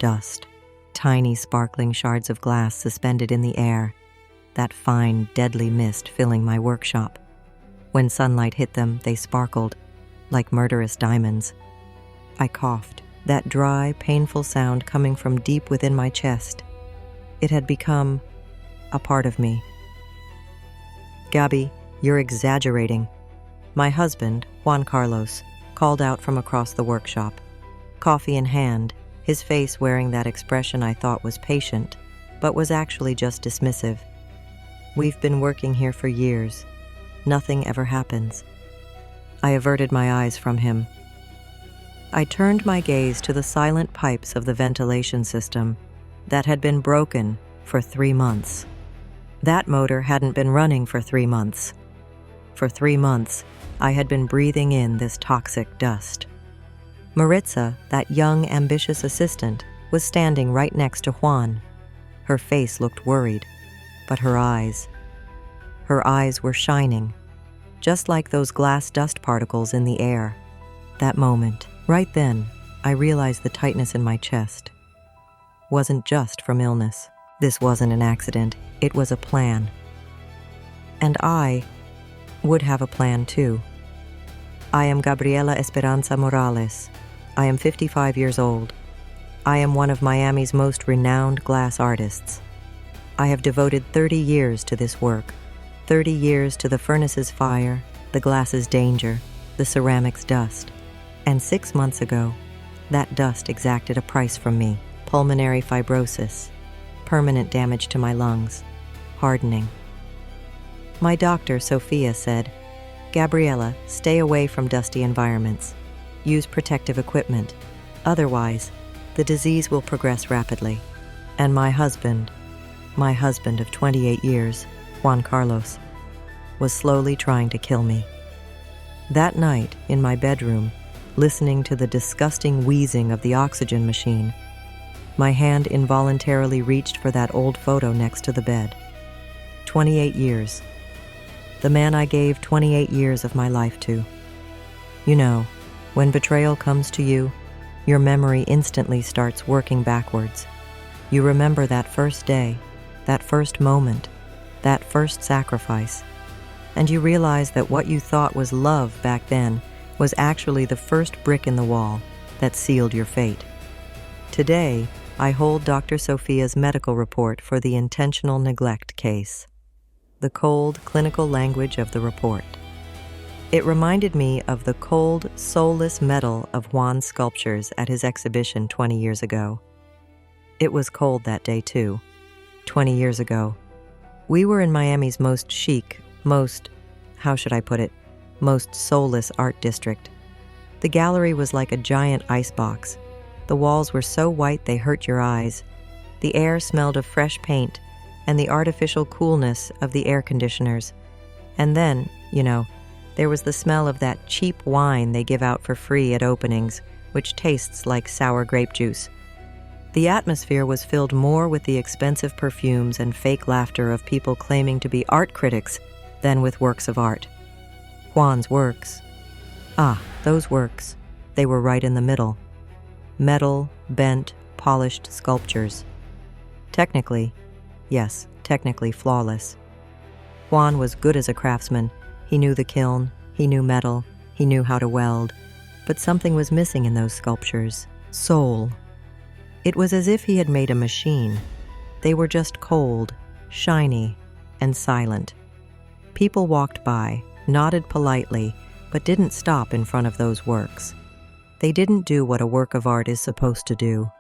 dust, tiny sparkling shards of glass suspended in the air, that fine, deadly mist filling my workshop. When sunlight hit them, they sparkled like murderous diamonds. I coughed, that dry, painful sound coming from deep within my chest. It had become a part of me. "Gabi, you're exaggerating," my husband, Juan Carlos, called out from across the workshop, coffee in hand, his face wearing that expression I thought was patient, but was actually just dismissive. "We've been working here for years. Nothing ever happens." I averted my eyes from him. I turned my gaze to the silent pipes of the ventilation system that had been broken for 3 months. That motor hadn't been running for 3 months. For 3 months, I had been breathing in this toxic dust. Maritza, that young, ambitious assistant, was standing right next to Juan. Her face looked worried, but her eyes were shining, just like those glass dust particles in the air. That moment, right then, I realized the tightness in my chest wasn't just from illness. This wasn't an accident, it was a plan. And I would have a plan too. I am Gabriela Esperanza Morales. I am 55 years old. I am one of Miami's most renowned glass artists. I have devoted 30 years to this work, 30 years to the furnace's fire, the glass's danger, the ceramics dust. And 6 months ago, that dust exacted a price from me: pulmonary fibrosis, permanent damage to my lungs, hardening. My doctor, Sophia, said, "Gabriela, stay away from dusty environments. Use protective equipment. Otherwise, the disease will progress rapidly." And my husband of 28 years, Juan Carlos, was slowly trying to kill me. That night, in my bedroom, listening to the disgusting wheezing of the oxygen machine, my hand involuntarily reached for that old photo next to the bed. 28 years. The man I gave 28 years of my life to. You know, when betrayal comes to you, your memory instantly starts working backwards. You remember that first day, that first moment, that first sacrifice, and you realize that what you thought was love back then was actually the first brick in the wall that sealed your fate. Today, I hold Dr. Sophia's medical report for the intentional neglect case. The cold, clinical language of the report. It reminded me of the cold, soulless metal of Juan's sculptures at his exhibition 20 years ago. It was cold that day, too. 20 years ago. We were in Miami's most chic, most soulless art district. The gallery was like a giant icebox. The walls were so white they hurt your eyes. The air smelled of fresh paint and the artificial coolness of the air conditioners. And then, there was the smell of that cheap wine they give out for free at openings, which tastes like sour grape juice. The atmosphere was filled more with the expensive perfumes and fake laughter of people claiming to be art critics than with works of art. Juan's works. Those works. They were right in the middle. Metal, bent, polished sculptures. Technically flawless. Juan was good as a craftsman. He knew the kiln, he knew metal, he knew how to weld. But something was missing in those sculptures. Soul. It was as if he had made a machine. They were just cold, shiny, and silent. People walked by, nodded politely, but didn't stop in front of those works. They didn't do what a work of art is supposed to do.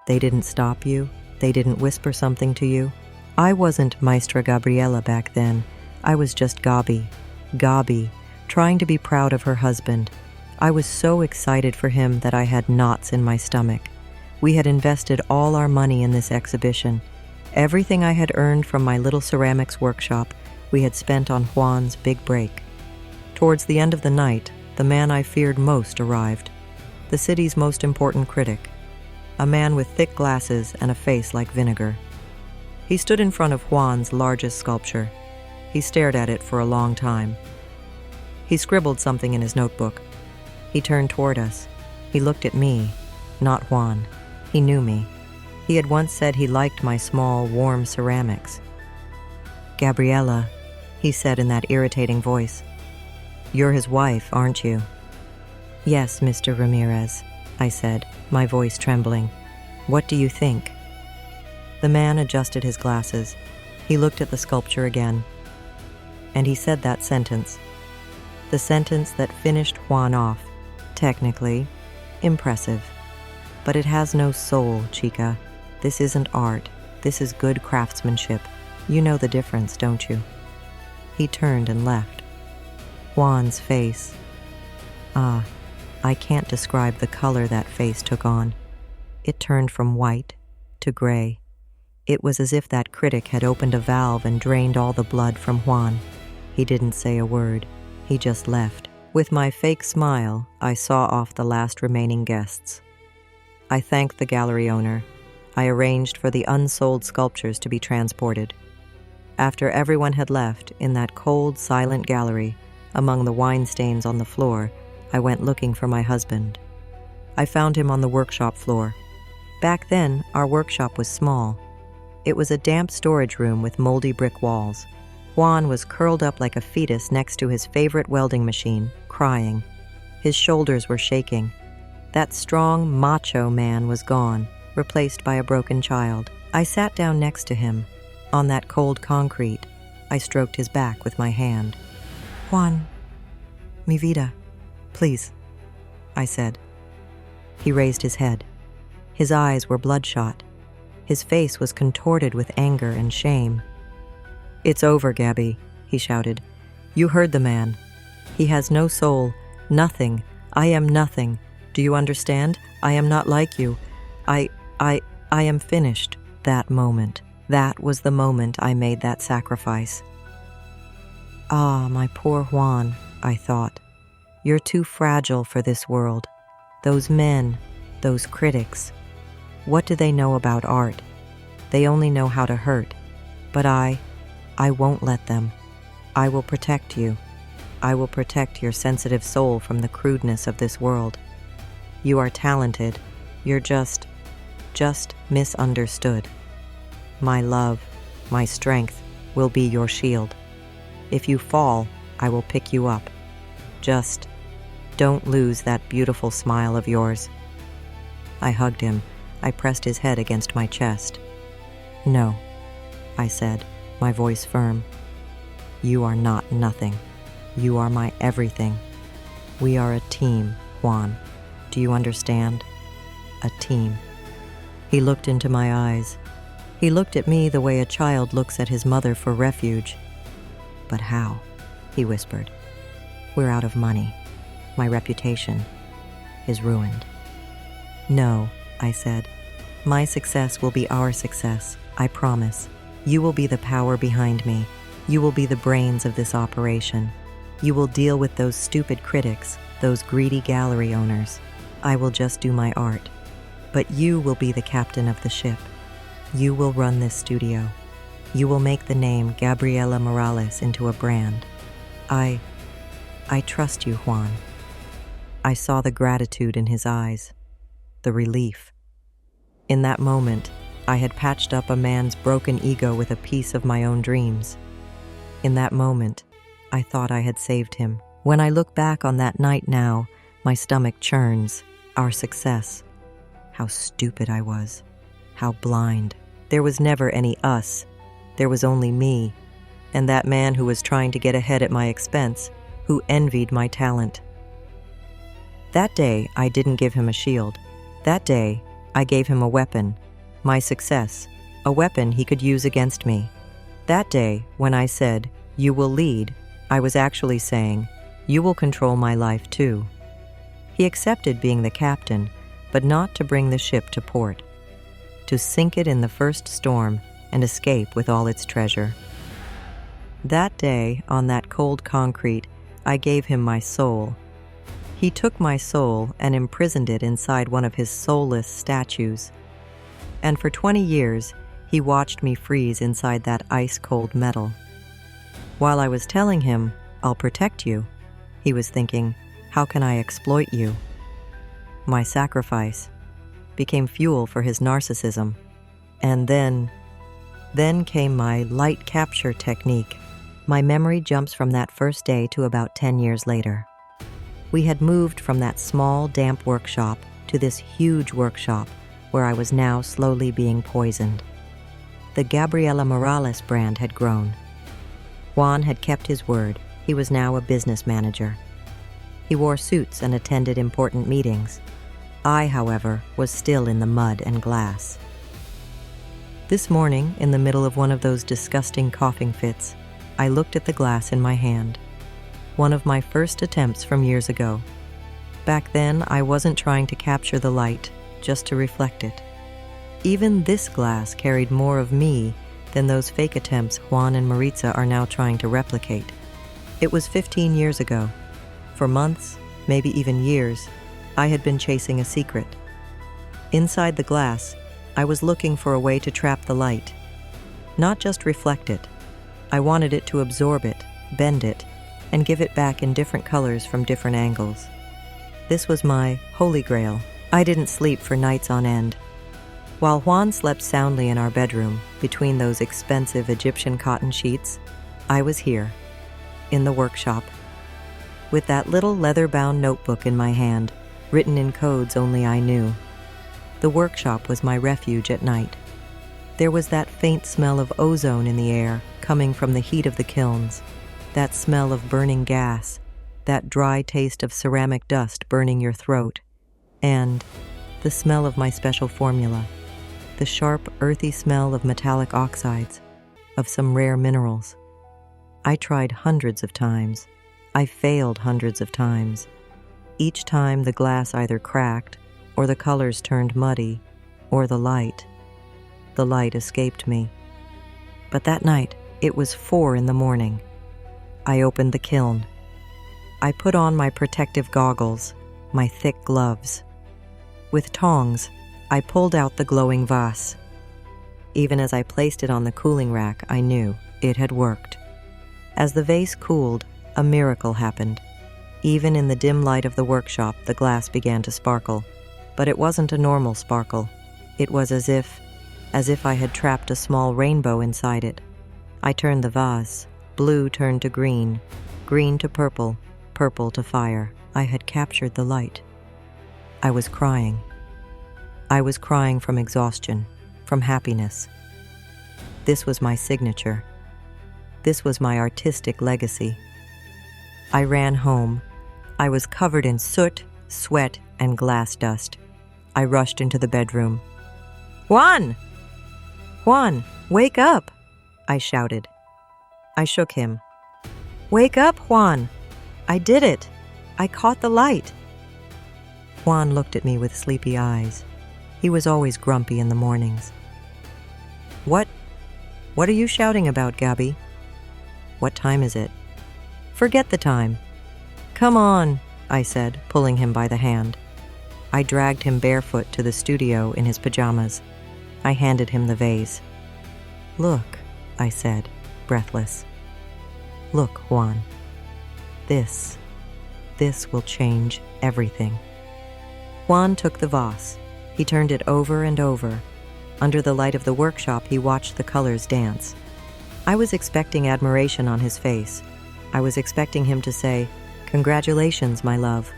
They didn't stop you. They didn't whisper something to you. I wasn't Maestra Gabriela back then. I was just Gabi, trying to be proud of her husband. I was so excited for him that I had knots in my stomach. We had invested all our money in this exhibition. Everything I had earned from my little ceramics workshop, we had spent on Juan's big break. Towards the end of the night, the man I feared most arrived. The city's most important critic. A man with thick glasses and a face like vinegar. He stood in front of Juan's largest sculpture. He stared at it for a long time. He scribbled something in his notebook. He turned toward us. He looked at me, not Juan. He knew me. He had once said he liked my small, warm ceramics. "Gabriella," he said in that irritating voice. "You're his wife, aren't you?" "Yes, Mr. Ramirez," I said, my voice trembling. "What do you think?" The man adjusted his glasses. He looked at the sculpture again. And he said that sentence. The sentence that finished Juan off. Technically, impressive. But it has no soul, chica. This isn't art. This is good craftsmanship. You know the difference, don't you? He turned and left. Juan's face. I can't describe the color that face took on. It turned from white to gray. It was as if that critic had opened a valve and drained all the blood from Juan. He didn't say a word. He just left. With my fake smile, I saw off the last remaining guests. I thanked the gallery owner. I arranged for the unsold sculptures to be transported. After everyone had left, in that cold, silent gallery, among the wine stains on the floor, I went looking for my husband. I found him on the workshop floor. Back then, our workshop was small. It was a damp storage room with moldy brick walls. Juan was curled up like a fetus next to his favorite welding machine, crying. His shoulders were shaking. That strong, macho man was gone, replaced by a broken child. I sat down next to him. On that cold concrete, I stroked his back with my hand. "Juan, mi vida, please," I said. He raised his head. His eyes were bloodshot. His face was contorted with anger and shame. "It's over, Gabby," he shouted. "You heard the man. He has no soul, nothing. I am nothing. Do you understand? I am not like you. I am finished." That moment. That was the moment I made that sacrifice. "Ah, my poor Juan," I thought. "You're too fragile for this world. Those men, those critics. What do they know about art? They only know how to hurt. But I won't let them. I will protect you. I will protect your sensitive soul from the crudeness of this world. You are talented. You're just misunderstood. My love, my strength will be your shield. If you fall, I will pick you up. Just don't lose that beautiful smile of yours." I hugged him. I pressed his head against my chest. "No," I said, my voice firm. "You are not nothing. You are my everything. We are a team, Juan. Do you understand? A team." He looked into my eyes. He looked at me the way a child looks at his mother for refuge. "But how?" he whispered. "We're out of money. My reputation is ruined." "No," I said. "My success will be our success, I promise. You will be the power behind me. You will be the brains of this operation. You will deal with those stupid critics, those greedy gallery owners. I will just do my art. But you will be the captain of the ship. You will run this studio. You will make the name Gabriela Morales into a brand. I trust you, Juan." I saw the gratitude in his eyes, the relief. In that moment, I had patched up a man's broken ego with a piece of my own dreams. In that moment, I thought I had saved him. When I look back on that night now, my stomach churns. Our success. How stupid I was. How blind. There was never any us. There was only me, and that man who was trying to get ahead at my expense, who envied my talent. That day, I didn't give him a shield. That day, I gave him a weapon, my success, a weapon he could use against me. That day, when I said, "You will lead," I was actually saying, "You will control my life too." He accepted being the captain, but not to bring the ship to port, to sink it in the first storm and escape with all its treasure. That day, on that cold concrete, I gave him my soul. He took my soul and imprisoned it inside one of his soulless statues. And for 20 years, he watched me freeze inside that ice-cold metal. While I was telling him, "I'll protect you," he was thinking, "How can I exploit you?" My sacrifice became fuel for his narcissism. And then came my light capture technique. My memory jumps from that first day to about 10 years later. We had moved from that small, damp workshop to this huge workshop where I was now slowly being poisoned. The Gabriela Morales brand had grown. Juan had kept his word. He was now a business manager. He wore suits and attended important meetings. I, however, was still in the mud and glass. This morning, in the middle of one of those disgusting coughing fits, I looked at the glass in my hand. One of my first attempts from years ago. Back then, I wasn't trying to capture the light, just to reflect it. Even this glass carried more of me than those fake attempts Juan and Maritza are now trying to replicate. It was 15 years ago. For months, maybe even years, I had been chasing a secret. Inside the glass, I was looking for a way to trap the light. Not just reflect it. I wanted it to absorb it, bend it, and give it back in different colors from different angles. This was my holy grail. I didn't sleep for nights on end. While Juan slept soundly in our bedroom, between those expensive Egyptian cotton sheets, I was here, in the workshop, with that little leather-bound notebook in my hand, written in codes only I knew. The workshop was my refuge at night. There was that faint smell of ozone in the air coming from the heat of the kilns, that smell of burning gas, that dry taste of ceramic dust burning your throat, and the smell of my special formula, the sharp, earthy smell of metallic oxides, of some rare minerals. I tried hundreds of times. I failed hundreds of times. Each time the glass either cracked, or the colors turned muddy, or the light escaped me. But that night, it was 4 a.m. I opened the kiln. I put on my protective goggles, my thick gloves. With tongs, I pulled out the glowing vase. Even as I placed it on the cooling rack, I knew it had worked. As the vase cooled, a miracle happened. Even in the dim light of the workshop, the glass began to sparkle. But it wasn't a normal sparkle. It was as if I had trapped a small rainbow inside it. I turned the vase. Blue turned to green, green to purple, purple to fire. I had captured the light. I was crying. I was crying from exhaustion, from happiness. This was my signature. This was my artistic legacy. I ran home. I was covered in soot, sweat, and glass dust. I rushed into the bedroom. "Juan! Juan, wake up!" I shouted. I shook him. "Wake up, Juan! I did it! I caught the light!" Juan looked at me with sleepy eyes. He was always grumpy in the mornings. What are you shouting about, Gabby?" "What time is it?" "Forget the time." "Come on," I said, pulling him by the hand. I dragged him barefoot to the studio in his pajamas. I handed him the vase. "Look," I said, breathless. "Look, Juan. This will change everything." Juan took the vase. He turned it over and over. Under the light of the workshop, he watched the colors dance. I was expecting admiration on his face. I was expecting him to say, "Congratulations, my love.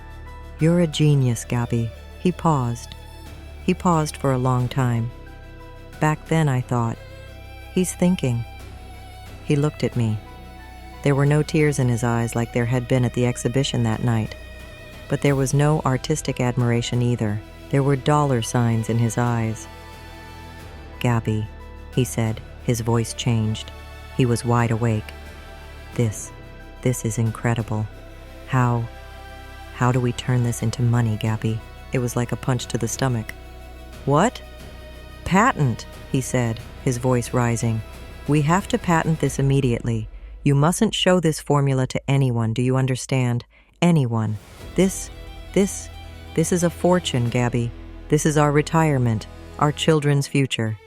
You're a genius, Gabby." He paused. He paused for a long time. Back then, I thought, he's thinking. He looked at me. There were no tears in his eyes like there had been at the exhibition that night. But there was no artistic admiration either. There were dollar signs in his eyes. "Gabby," he said, his voice changed. He was wide awake. This is incredible. How do we turn this into money, Gabby?" It was like a punch to the stomach. "What?" "Patent," he said, his voice rising. "We have to patent this immediately. You mustn't show this formula to anyone, do you understand? Anyone. This is a fortune, Gabby. This is our retirement, our children's future."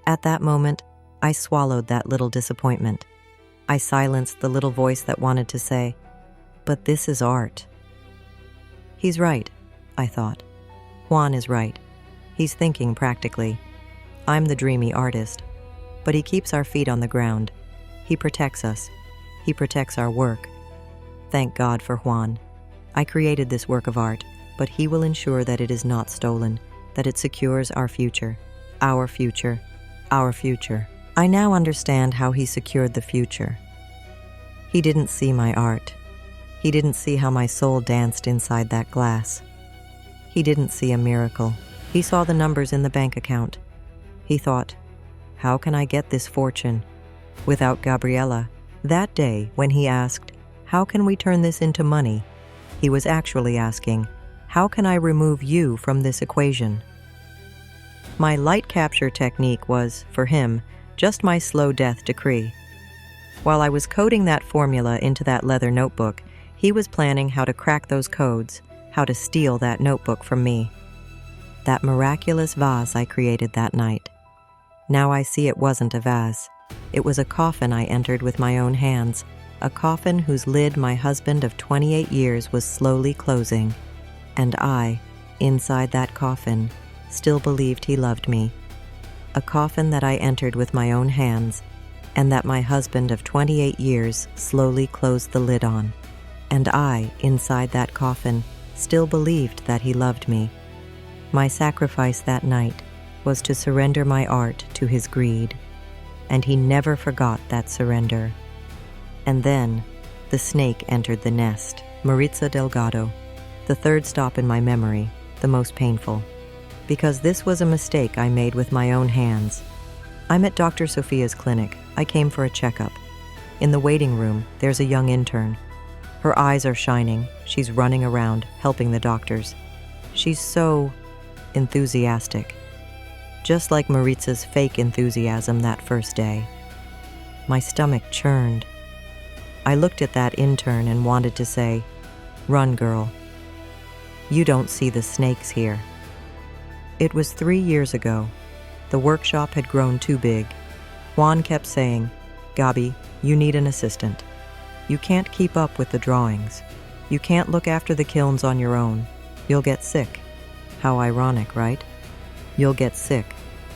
At that moment, I swallowed that little disappointment. I silenced the little voice that wanted to say, "But this is art." He's right, I thought. Juan is right. He's thinking practically. I'm the dreamy artist, but he keeps our feet on the ground. He protects us. He protects our work. Thank God for Juan. I created this work of art, but he will ensure that it is not stolen, that it secures our future, our future, our future. I now understand how he secured the future. He didn't see my art. He didn't see how my soul danced inside that glass. He didn't see a miracle. He saw the numbers in the bank account. He thought, how can I get this fortune without Gabriela? That day, when he asked, how can we turn this into money? He was actually asking, how can I remove you from this equation? My light capture technique was, for him, just my slow death decree. While I was coding that formula into that leather notebook, he was planning how to crack those codes, how to steal that notebook from me. That miraculous vase I created that night. Now I see it wasn't a vase. It was a coffin I entered with my own hands, a coffin whose lid my husband of 28 years was slowly closing. And I, inside that coffin, still believed he loved me. A coffin that I entered with my own hands, and that my husband of 28 years slowly closed the lid on. And I, inside that coffin, still believed that he loved me. My sacrifice that night was to surrender my art to his greed, and he never forgot that surrender. And then, the snake entered the nest, Maritza Delgado, the third stop in my memory, the most painful. Because this was a mistake I made with my own hands. I'm at Dr. Sophia's clinic. I came for a checkup. In the waiting room, there's a young intern. Her eyes are shining. She's running around, helping the doctors. She's so enthusiastic. Just like Maritza's fake enthusiasm that first day. My stomach churned. I looked at that intern and wanted to say, "Run, girl. You don't see the snakes here." It was 3 years ago. The workshop had grown too big. Juan kept saying, "Gabi, you need an assistant. You can't keep up with the drawings. You can't look after the kilns on your own. You'll get sick." How ironic, right? You'll get sick.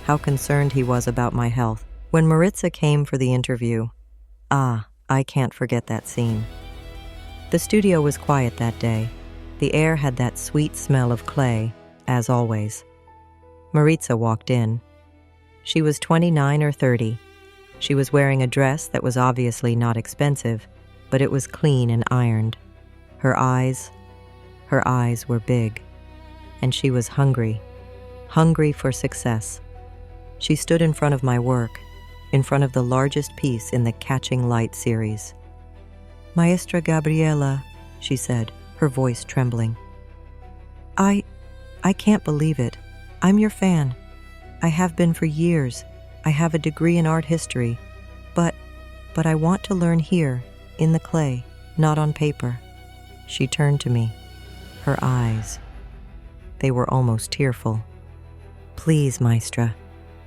How concerned he was about my health. When Maritza came for the interview, I can't forget that scene. The studio was quiet that day. The air had that sweet smell of clay, as always. Maritza walked in. She was 29 or 30. She was wearing a dress that was obviously not expensive, but it was clean and ironed. Her eyes were big. And she was hungry for success. She stood in front of my work, in front of the largest piece in the Catching Light series. "Maestra Gabriela," she said, her voice trembling. I can't believe it. I'm your fan. I have been for years. I have a degree in art history. But I want to learn here, in the clay, not on paper." She turned to me. Her eyes, they were almost tearful. "Please, Maestra,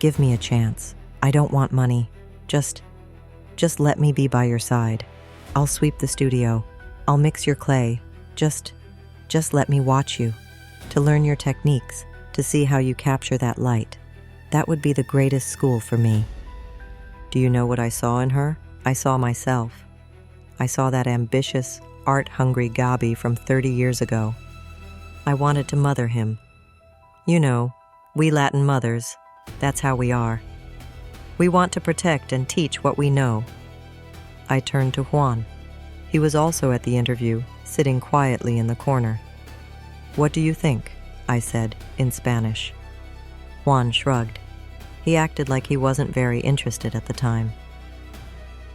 give me a chance. I don't want money. Just let me be by your side. I'll sweep the studio. I'll mix your clay. Just let me watch you, to learn your techniques, to see how you capture that light. That would be the greatest school for me." Do you know what I saw in her? I saw myself. I saw that ambitious, art-hungry Gabi from 30 years ago. I wanted to mother him. You know, we Latin mothers, that's how we are. We want to protect and teach what we know. I turned to Juan. He was also at the interview, sitting quietly in the corner. "What do you think?" I said, in Spanish. Juan shrugged. He acted like he wasn't very interested at the time.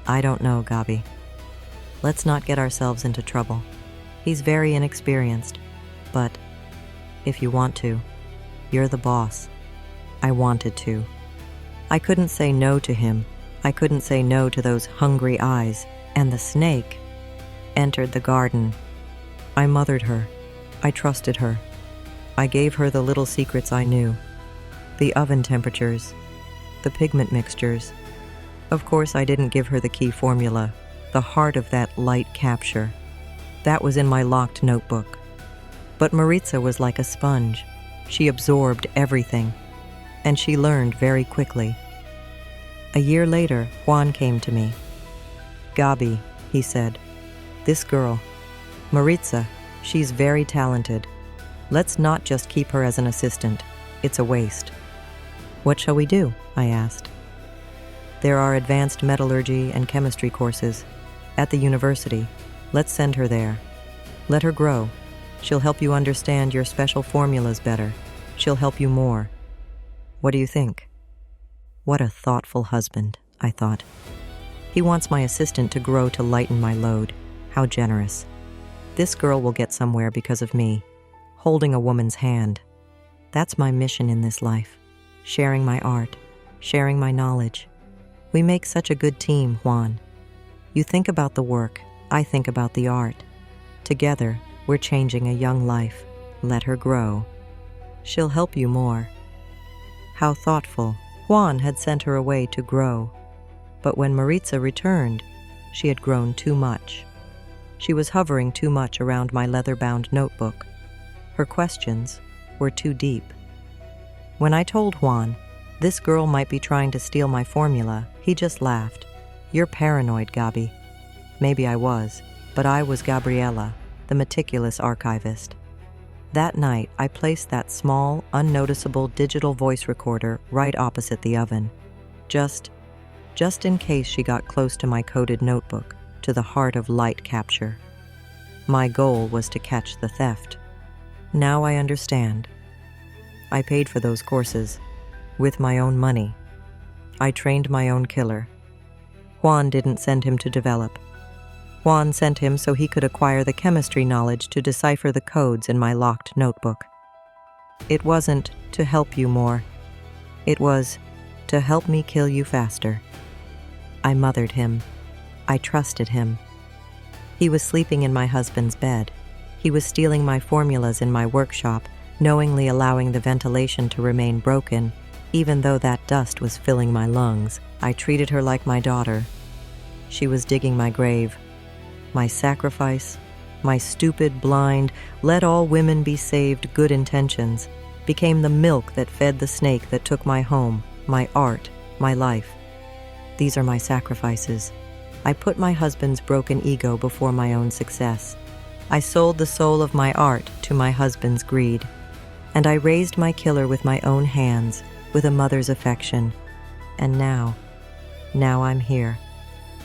"I don't know, Gabi. Let's not get ourselves into trouble. He's very inexperienced, but if you want to, you're the boss." I wanted to. I couldn't say no to him. I couldn't say no to those hungry eyes, and the snake entered the garden. I mothered her. I trusted her. I gave her the little secrets I knew. The oven temperatures, the pigment mixtures. Of course, I didn't give her the key formula, the heart of that light capture. That was in my locked notebook. But Maritza was like a sponge. She absorbed everything. and she learned very quickly. A year later, Juan came to me. "Gabi," he said, "this girl, Maritza, she's very talented. Let's not just keep her as an assistant. It's a waste." "What shall we do?" I asked. "There are advanced metallurgy and chemistry courses at the university. Let's send her there. Let her grow. She'll help you understand your special formulas better. She'll help you more. What do you think?" What a thoughtful husband, I thought. He wants my assistant to grow to lighten my load. How generous. This girl will get somewhere because of me, holding a woman's hand. That's my mission in this life, sharing my art, sharing my knowledge. We make such a good team, Juan. You think about the work, I think about the art. Together, we're changing a young life. Let her grow. She'll help you more. How thoughtful. Juan had sent her away to grow. But when Maritza returned, she had grown too much. She was hovering too much around my leather-bound notebook. Her questions were too deep. When I told Juan, this girl might be trying to steal my formula, he just laughed. "You're paranoid, Gabi." Maybe I was, but I was Gabriella, the meticulous archivist. That night, I placed that small, unnoticeable digital voice recorder right opposite the oven, just in case she got close to my coded notebook, to the heart of light capture. My goal was to catch the theft. Now I understand. I paid for those courses, with my own money. I trained my own killer. Juan didn't send him to develop. Juan sent him so he could acquire the chemistry knowledge to decipher the codes in my locked notebook. It wasn't to help you more. It was to help me kill you faster. I mothered him. I trusted him. He was sleeping in my husband's bed. He was stealing my formulas in my workshop, knowingly allowing the ventilation to remain broken, even though that dust was filling my lungs. I treated her like my daughter. She was digging my grave. My sacrifice, my stupid, blind, let all women be saved good intentions, became the milk that fed the snake that took my home, my art, my life. These are my sacrifices. I put my husband's broken ego before my own success. I sold the soul of my art to my husband's greed. And I raised my killer with my own hands, with a mother's affection. And now I'm here.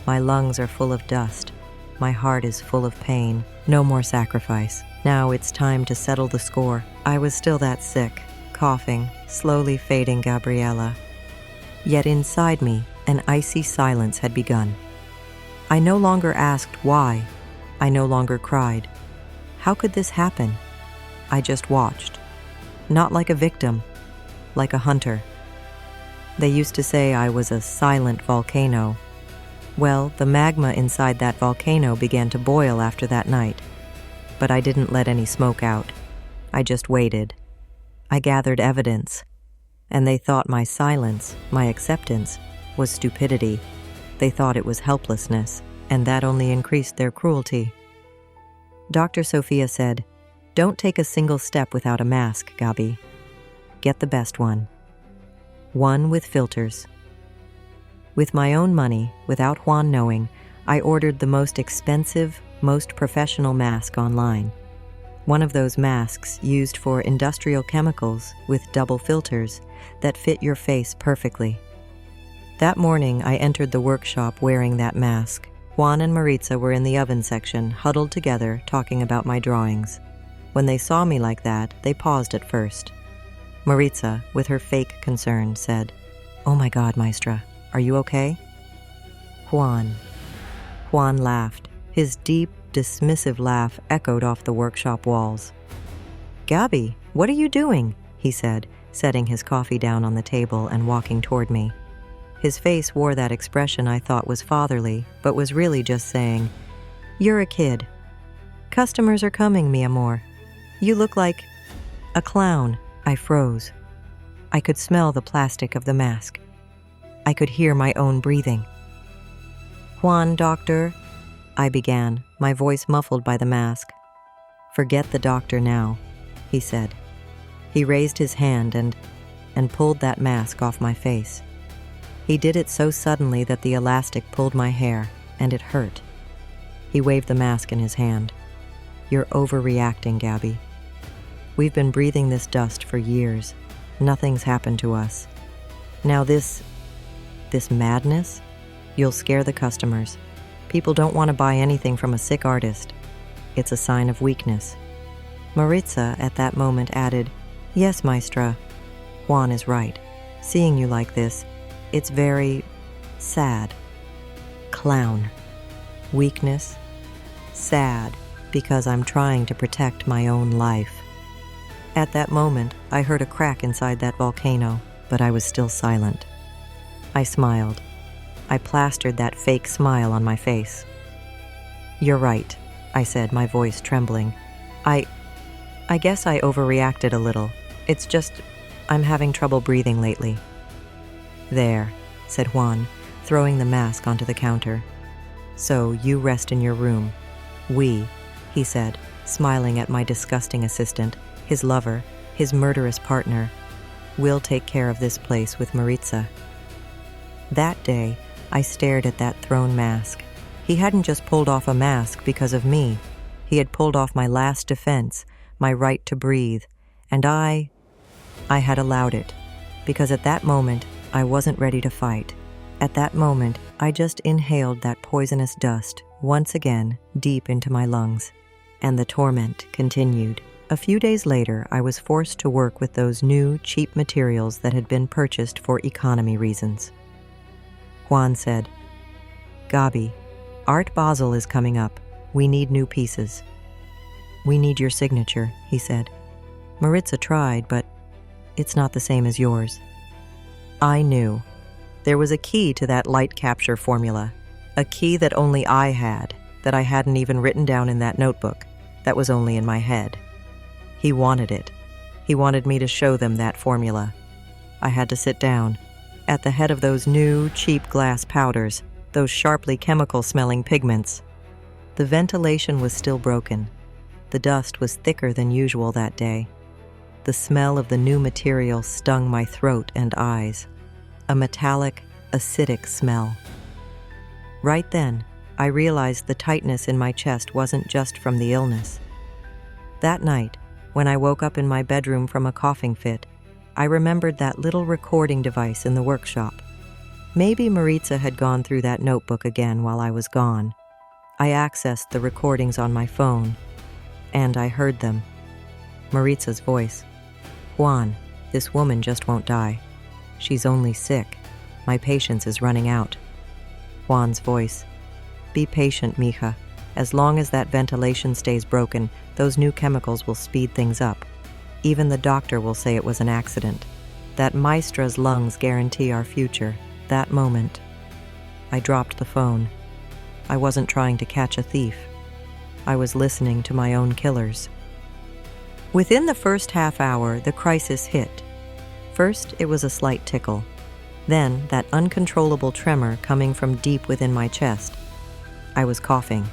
My lungs are full of dust. My heart is full of pain. No more sacrifice. Now it's time to settle the score. I was still that sick, coughing, slowly fading Gabriella. Yet inside me, an icy silence had begun. I no longer asked why. I no longer cried. How could this happen? I just watched. Not like a victim, like a hunter. They used to say I was a silent volcano. Well, the magma inside that volcano began to boil after that night. But I didn't let any smoke out. I just waited. I gathered evidence. And they thought my silence, my acceptance, was stupidity. They thought it was helplessness, and that only increased their cruelty. Dr. Sophia said, "Don't take a single step without a mask, Gabi. Get the best one. One with filters." With my own money, without Juan knowing, I ordered the most expensive, most professional mask online. One of those masks used for industrial chemicals with double filters that fit your face perfectly. That morning, I entered the workshop wearing that mask. Juan and Maritza were in the oven section, huddled together, talking about my drawings. When they saw me like that, they paused at first. Maritza, with her fake concern, said, "Oh my God, Maestra, are you okay?" Juan laughed. His deep, dismissive laugh echoed off the workshop walls. "Gabi, what are you doing?" he said, setting his coffee down on the table and walking toward me. His face wore that expression I thought was fatherly, but was really just saying, "You're a kid. Customers are coming, mi amor. You look like a clown." I froze. I could smell the plastic of the mask. I could hear my own breathing. "Juan, doctor," I began, my voice muffled by the mask. "Forget the doctor now," he said. He raised his hand and and pulled that mask off my face. He did it so suddenly that the elastic pulled my hair, and it hurt. He waved the mask in his hand. "You're overreacting, Gabby. We've been breathing this dust for years. Nothing's happened to us. Now this madness? You'll scare the customers. People don't want to buy anything from a sick artist. It's a sign of weakness." Maritza at that moment added, "Yes, Maestra. Juan is right. Seeing you like this, it's very sad." Clown. Weakness. Sad, because I'm trying to protect my own life. At that moment, I heard a crack inside that volcano, but I was still silent. I smiled. I plastered that fake smile on my face. "You're right," I said, my voice trembling. I guess I overreacted a little. It's just, I'm having trouble breathing lately." "There," said Juan, throwing the mask onto the counter. "So you rest in your room. He said, smiling at my disgusting assistant, his lover, his murderous partner. "We'll take care of this place with Maritza." That day, I stared at that thrown mask. He hadn't just pulled off a mask because of me. He had pulled off my last defense, my right to breathe, and I had allowed it, because at that moment, I wasn't ready to fight. At that moment, I just inhaled that poisonous dust once again deep into my lungs, and the torment continued. A few days later, I was forced to work with those new, cheap materials that had been purchased for economy reasons. Juan said, "Gabi, Art Basel is coming up. We need new pieces." "We need your signature," he said. "Maritza tried, but it's not the same as yours." I knew. There was a key to that light capture formula, a key that only I had, that I hadn't even written down in that notebook, that was only in my head. He wanted it. He wanted me to show them that formula. I had to sit down, at the head of those new, cheap glass powders, those sharply chemical-smelling pigments. The ventilation was still broken. The dust was thicker than usual that day. The smell of the new material stung my throat and eyes, a metallic, acidic smell. Right then, I realized the tightness in my chest wasn't just from the illness. That night, when I woke up in my bedroom from a coughing fit, I remembered that little recording device in the workshop. Maybe Maritza had gone through that notebook again while I was gone. I accessed the recordings on my phone, and I heard them. Maritza's voice. "Juan, this woman just won't die. She's only sick. My patience is running out." Juan's voice. "Be patient, mija. As long as that ventilation stays broken, those new chemicals will speed things up. Even the doctor will say it was an accident. That Maestra's lungs guarantee our future." That moment, I dropped the phone. I wasn't trying to catch a thief. I was listening to my own killers. Within the first half hour, the crisis hit. First, it was a slight tickle. Then, that uncontrollable tremor coming from deep within my chest. I was coughing.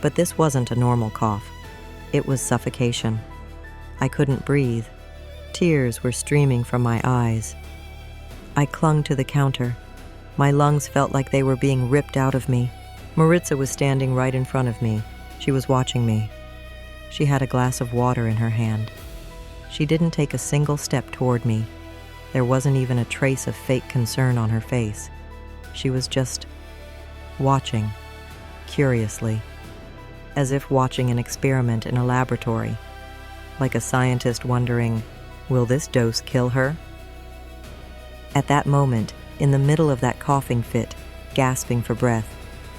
But this wasn't a normal cough. It was suffocation. I couldn't breathe. Tears were streaming from my eyes. I clung to the counter. My lungs felt like they were being ripped out of me. Maritza was standing right in front of me. She was watching me. She had a glass of water in her hand. She didn't take a single step toward me. There wasn't even a trace of fake concern on her face. She was just watching, curiously, as if watching an experiment in a laboratory, like a scientist wondering, will this dose kill her? At that moment, in the middle of that coughing fit, gasping for breath,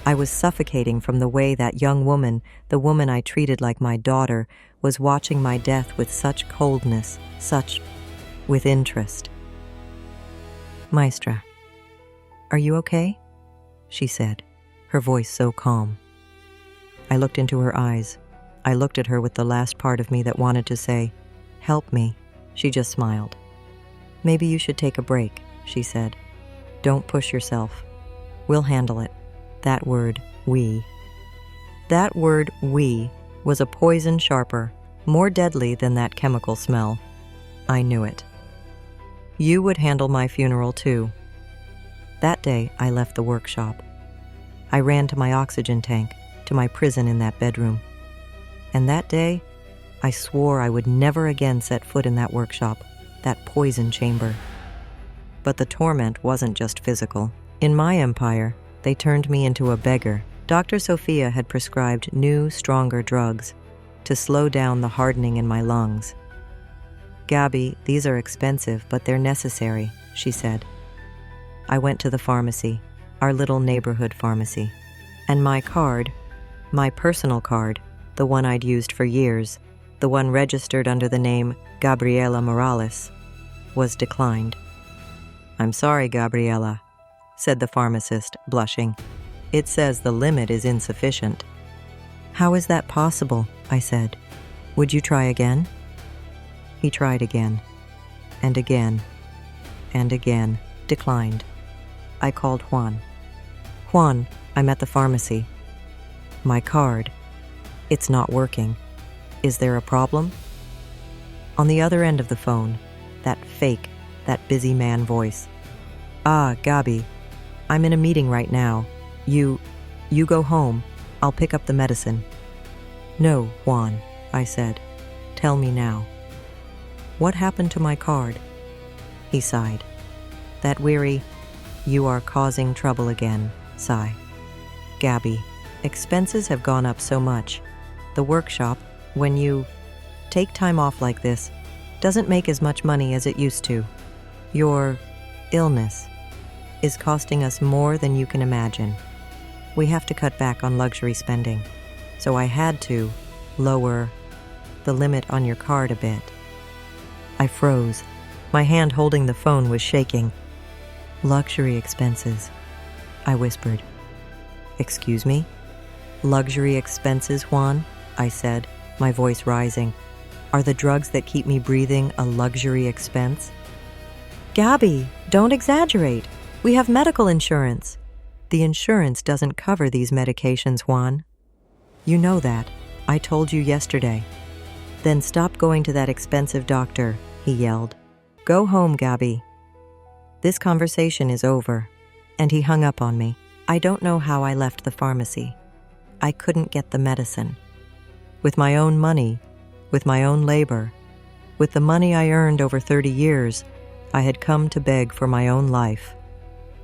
I was suffocating from the way that young woman, the woman I treated like my daughter, was watching my death with such coldness, with interest. "Maestra, are you okay?" she said, her voice so calm. I looked into her eyes. I looked at her with the last part of me that wanted to say, "Help me." She just smiled. "Maybe you should take a break," she said. "Don't push yourself. We'll handle it." That word, we. That word, we, was a poison sharper, more deadly than that chemical smell. I knew it. You would handle my funeral too. That day, I left the workshop. I ran to my oxygen tank, to my prison in that bedroom. And that day, I swore I would never again set foot in that workshop, that poison chamber. But the torment wasn't just physical. In my empire, they turned me into a beggar. Dr. Sophia had prescribed new, stronger drugs to slow down the hardening in my lungs. Gabby, these are expensive, but they're necessary, she said. I went to the pharmacy, our little neighborhood pharmacy, and my card, my personal card, the one I'd used for years, the one registered under the name Gabriela Morales, was declined. "I'm sorry, Gabriela," said the pharmacist, blushing. "It says the limit is insufficient." "How is that possible?" I said. "Would you try again?" He tried again, and again, and again, declined. I called Juan. "Juan, I'm at the pharmacy. My card. It's not working. Is there a problem?" On the other end of the phone, that fake, that busy man voice. "Ah, Gabi, I'm in a meeting right now. You go home. I'll pick up the medicine." "No, Juan," I said. "Tell me now. What happened to my card?" He sighed. That weary, "You are causing trouble again" sigh. "Gabi, expenses have gone up so much. The workshop, when you take time off like this, doesn't make as much money as it used to. Your illness is costing us more than you can imagine. We have to cut back on luxury spending, so I had to lower the limit on your card a bit." I froze. My hand holding the phone was shaking. "Luxury expenses," I whispered. "Excuse me?" "Luxury expenses, Juan," I said, my voice rising. "Are the drugs that keep me breathing a luxury expense?" "Gabi, don't exaggerate. We have medical insurance." "The insurance doesn't cover these medications, Juan. You know that. I told you yesterday." "Then stop going to that expensive doctor," he yelled. "Go home, Gabi." This conversation is over. And he hung up on me. I don't know how I left the pharmacy. I couldn't get the medicine. With my own money, with my own labor, with the money I earned over 30 years, I had come to beg for my own life.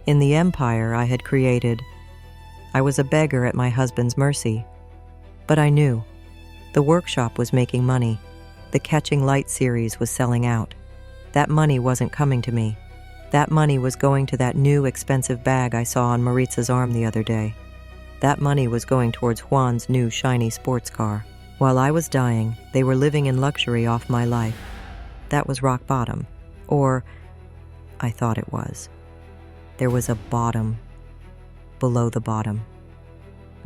In the empire I had created, I was a beggar at my husband's mercy. But I knew. The workshop was making money. The Catching Light series was selling out. That money wasn't coming to me. That money was going to that new expensive bag I saw on Maritza's arm the other day. That money was going towards Juan's new shiny sports car. While I was dying, they were living in luxury off my life. That was rock bottom. Or, I thought it was. There was a bottom below the bottom.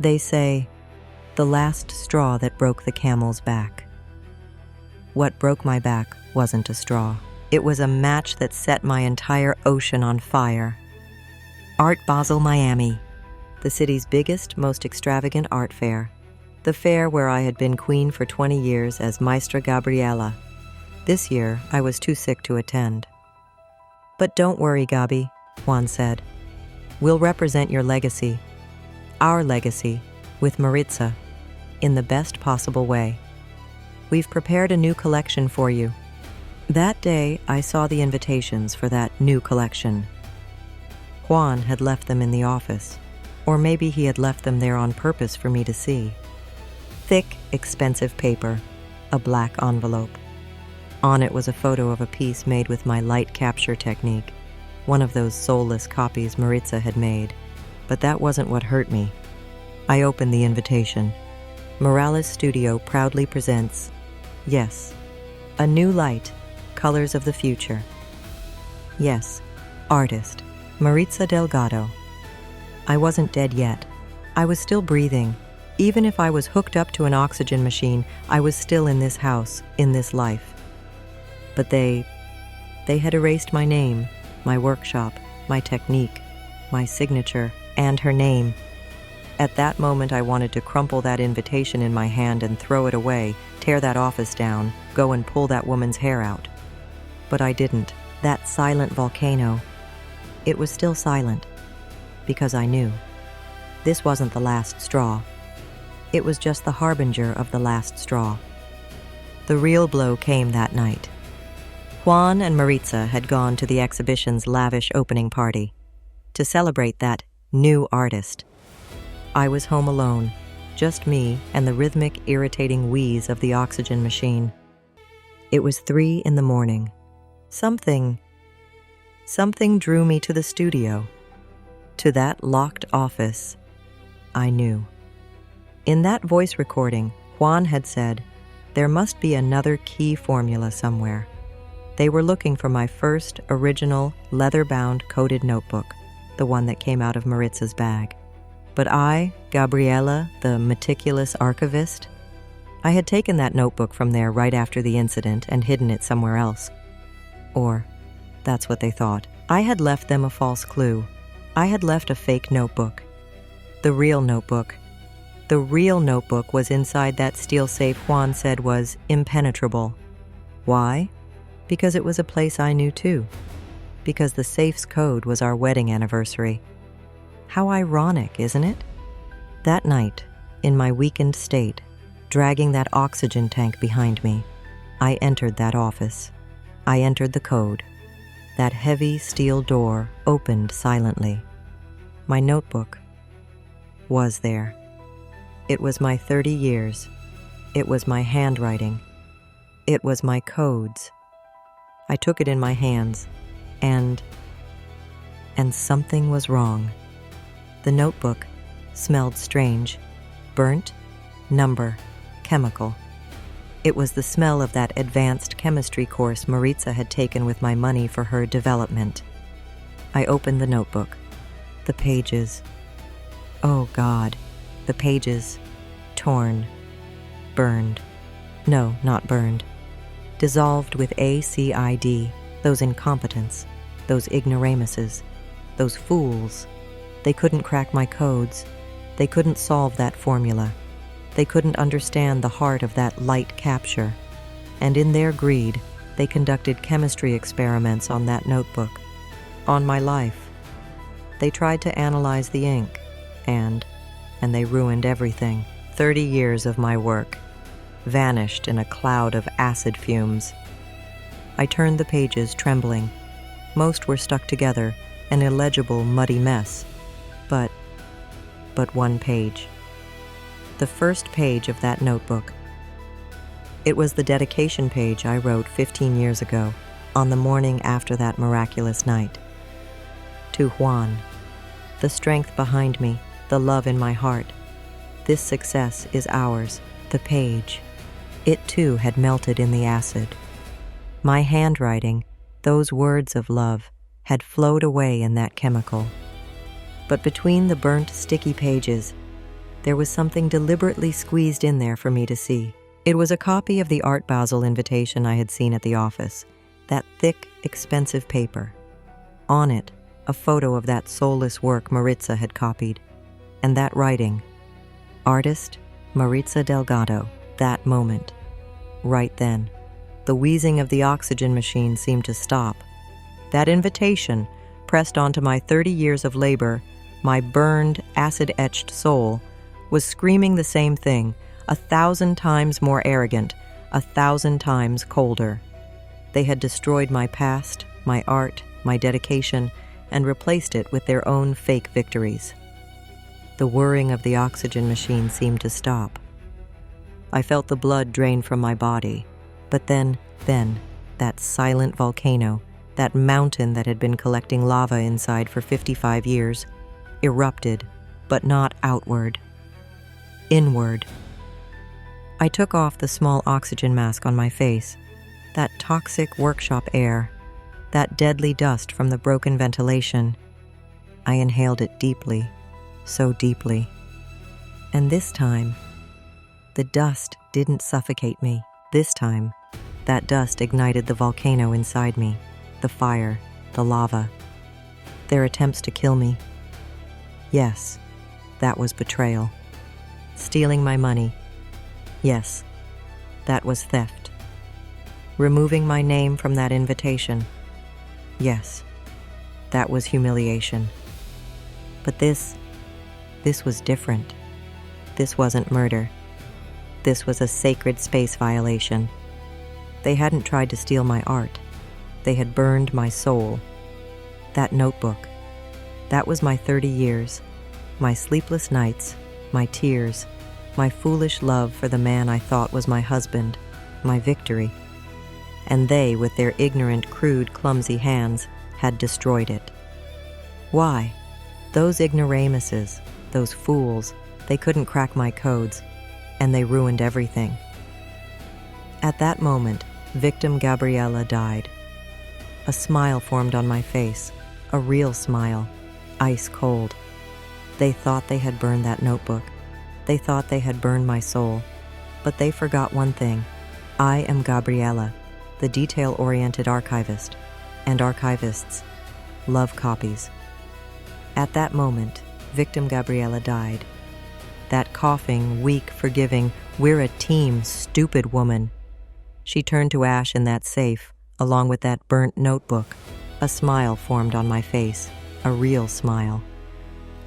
They say, the last straw that broke the camel's back. What broke my back wasn't a straw. It was a match that set my entire ocean on fire. Art Basel, Miami, the city's biggest, most extravagant art fair. The fair where I had been queen for 20 years as Maestra Gabriela. This year, I was too sick to attend. "But don't worry, Gabi," Juan said. "We'll represent your legacy, our legacy, with Maritza, in the best possible way. We've prepared a new collection for you." That day, I saw the invitations for that new collection. Juan had left them in the office, or maybe he had left them there on purpose for me to see. Thick, expensive paper, a black envelope. On it was a photo of a piece made with my light capture technique, one of those soulless copies Maritza had made. But that wasn't what hurt me. I opened the invitation. Morales Studio proudly presents, yes, a new light, colors of the future. Yes, artist, Maritza Delgado. I wasn't dead yet. I was still breathing. Even if I was hooked up to an oxygen machine, I was still in this house, in this life. But they had erased my name, my workshop, my technique, my signature, and her name. At that moment, I wanted to crumple that invitation in my hand and throw it away, tear that office down, go and pull that woman's hair out. But I didn't. That silent volcano, it was still silent, because I knew. This wasn't the last straw. It was just the harbinger of the last straw. The real blow came that night. Juan and Maritza had gone to the exhibition's lavish opening party to celebrate that new artist. I was home alone, just me and the rhythmic, irritating wheeze of the oxygen machine. It was 3 a.m. Something drew me to the studio, to that locked office. I knew. In that voice recording, Juan had said, there must be another key formula somewhere. They were looking for my first original leather-bound coded notebook, the one that came out of Maritza's bag. But I, Gabriela, the meticulous archivist, I had taken that notebook from there right after the incident and hidden it somewhere else. Or, that's what they thought. I had left them a false clue. I had left a fake notebook. The real notebook was inside that steel safe Juan said was impenetrable. Why? Because it was a place I knew too. Because the safe's code was our wedding anniversary. How ironic, isn't it? That night, in my weakened state, dragging that oxygen tank behind me, I entered that office. I entered the code. That heavy steel door opened silently. My notebook was there. It was my 30 years. It was my handwriting. It was my codes. I took it in my hands, and something was wrong. The notebook smelled strange. Burnt, number, chemical. It was the smell of that advanced chemistry course Maritza had taken with my money for her development. I opened the notebook. The pages. Oh God, the pages. Torn. Burned. No, not burned. Dissolved with ACID, those incompetents, those ignoramuses, those fools. They couldn't crack my codes. They couldn't solve that formula. They couldn't understand the heart of that light capture. And in their greed, they conducted chemistry experiments on that notebook, on my life. They tried to analyze the ink, and they ruined everything. 30 years of my work vanished in a cloud of acid fumes. I turned the pages, trembling. Most were stuck together, an illegible, muddy mess. But one page. The first page of that notebook. It was the dedication page I wrote 15 years ago, on the morning after that miraculous night. To Juan, the strength behind me, the love in my heart. This success is ours, the page. It too had melted in the acid. My handwriting, those words of love, had flowed away in that chemical. But between the burnt, sticky pages, there was something deliberately squeezed in there for me to see. It was a copy of the Art Basel invitation I had seen at the office, that thick, expensive paper. On it, a photo of that soulless work Maritza had copied, and that writing, Artist Maritza Delgado. That moment. Right then, the wheezing of the oxygen machine seemed to stop. That invitation, pressed onto my 30 years of labor, my burned, acid-etched soul, was screaming the same thing, 1,000 times more arrogant, 1,000 times colder. They had destroyed my past, my art, my dedication, and replaced it with their own fake victories. The whirring of the oxygen machine seemed to stop. I felt the blood drain from my body, but then, that silent volcano, that mountain that had been collecting lava inside for 55 years, erupted, but not outward. Inward. I took off the small oxygen mask on my face, that toxic workshop air, that deadly dust from the broken ventilation. I inhaled it deeply, so deeply. And this time, the dust didn't suffocate me. This time, that dust ignited the volcano inside me, the fire, the lava. Their attempts to kill me. Yes, that was betrayal. Stealing my money. Yes, that was theft. Removing my name from that invitation. Yes, that was humiliation. But this was different. This wasn't murder. This was a sacred space violation. They hadn't tried to steal my art. They had burned my soul. That notebook, that was my 30 years, my sleepless nights, my tears, my foolish love for the man I thought was my husband, my victory. And they, with their ignorant, crude, clumsy hands, had destroyed it. Why? Those ignoramuses, those fools, they couldn't crack my codes, and they ruined everything. At that moment, victim Gabriella died. A smile formed on my face, a real smile, ice cold. They thought they had burned that notebook. They thought they had burned my soul. But they forgot one thing. I am Gabriella, the detail-oriented archivist, and archivists love copies. At that moment, victim Gabriella died. That coughing, weak, forgiving, we're a team, stupid woman. She turned to ash in that safe, along with that burnt notebook. A smile formed on my face, a real smile.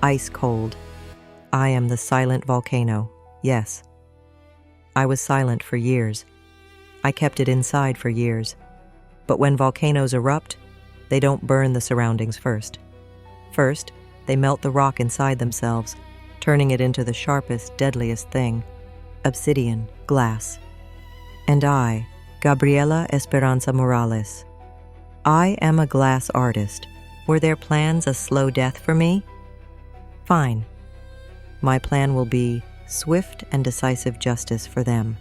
Ice cold. I am the silent volcano, yes. I was silent for years. I kept it inside for years. But when volcanoes erupt, they don't burn the surroundings first. First, they melt the rock inside themselves, turning it into the sharpest, deadliest thing, obsidian, glass. And I, Gabriela Esperanza Morales, I am a glass artist. Were their plans a slow death for me? Fine. My plan will be swift and decisive justice for them.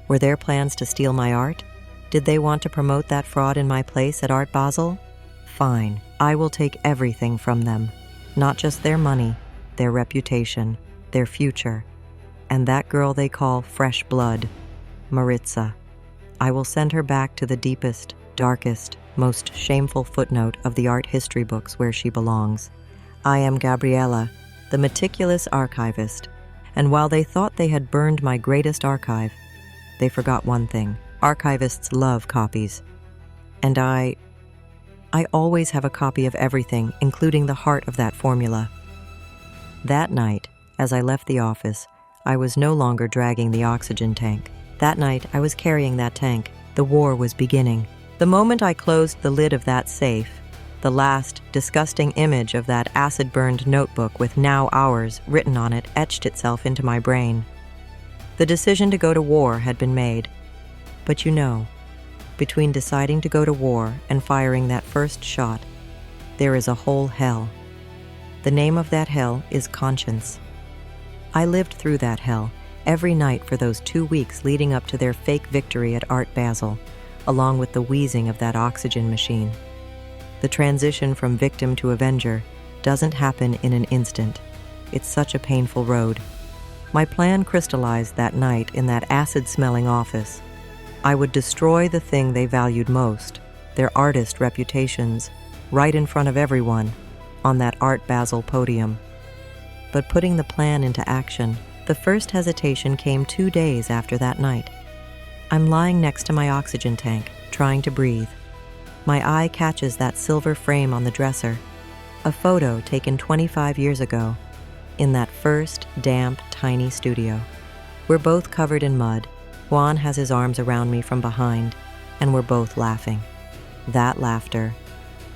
Were their plans to steal my art? Did they want to promote that fraud in my place at Art Basel? Fine. I will take everything from them. Not just their money, their reputation, their future, and that girl they call Fresh Blood, Maritza. I will send her back to the deepest, darkest, most shameful footnote of the art history books where she belongs. I am Gabriella, the meticulous archivist, and while they thought they had burned my greatest archive, they forgot one thing. Archivists love copies. And I always have a copy of everything, including the heart of that formula. That night, as I left the office, I was no longer dragging the oxygen tank. That night, I was carrying that tank. The war was beginning. The moment I closed the lid of that safe, the last disgusting image of that acid-burned notebook with "Now Ours" written on it etched itself into my brain. The decision to go to war had been made. But you know, between deciding to go to war and firing that first shot, there is a whole hell. The name of that hell is conscience. I lived through that hell every night for those 2 weeks leading up to their fake victory at Art Basel, along with the wheezing of that oxygen machine. The transition from victim to avenger doesn't happen in an instant. It's such a painful road. My plan crystallized that night in that acid-smelling office. I would destroy the thing they valued most, their artist reputations, right in front of everyone, on that Art Basel podium. But putting the plan into action, the first hesitation came 2 days after that night. I'm lying next to my oxygen tank, trying to breathe. My eye catches that silver frame on the dresser, a photo taken 25 years ago, in that first damp, tiny studio. We're both covered in mud. Juan has his arms around me from behind, and we're both laughing. That laughter,